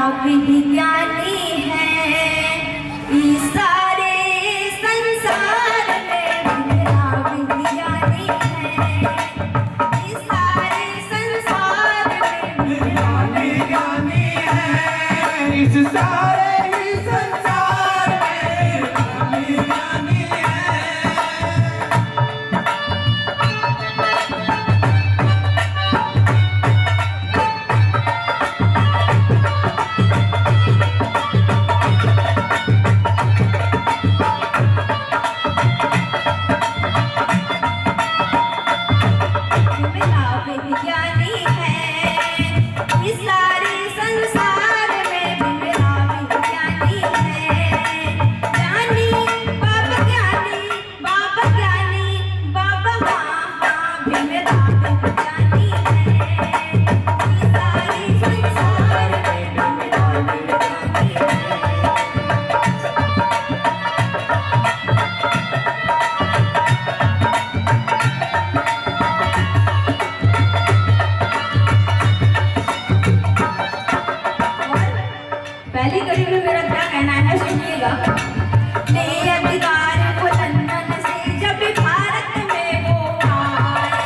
विज्ञानी है, इस सारे संसार में मेरा विज्ञानी है, इस सारे संसार में मेरा विज्ञानी है, इस सारे ही संसार में विज्ञानी है। विज्ञानी है, इस सारे संसार में भी मेरा विज्ञानी है। ज्ञानी बाबा ज्ञानी, बाबा ज्ञानी, बाबा हाँ भी मेरा विज्ञानी है। इस सारे संसार में भी मेरा विज्ञानी है। पहली कड़ी में मेरा क्या कहना है सुनिएगा। नए अधिकार को लंदन से जब भारत में वो आए,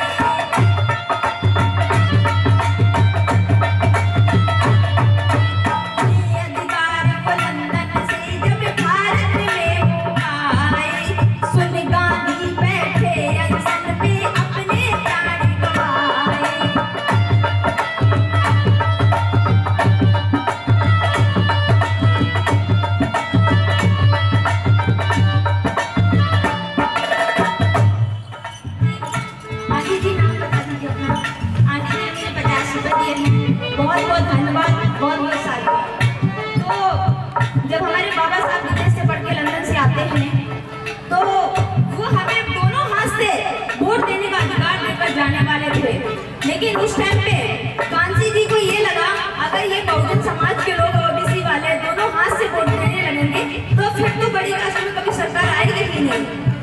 नए अधिकार को लंदन से जब भारत में वो आए, सुन गांधी बैठे अनशन पे अपने प्राण गवाए। आंटी जी नाम बता दीजिए अपना। आंटी ने मुझे 50 रुपये दिए हैं, बहुत बहुत धन्यवाद, बहुत बहुत साधुवाद। तो जब हमारे बाबा साहब विदेश से पढ़ के लंदन से आते हैं तो वो हमें दोनों हाथ से वोट देने का अधिकार देकर जाने वाले थे, लेकिन उस टाइम पे कांसी जी को ये लगा अगर ये बहुजन समाज के लोग ओबीसी वाले दोनों हाथ से वोट देने लगेंगे तो फिर तो बड़ी कास्ट में कभी सरकार आएगी ही नहीं।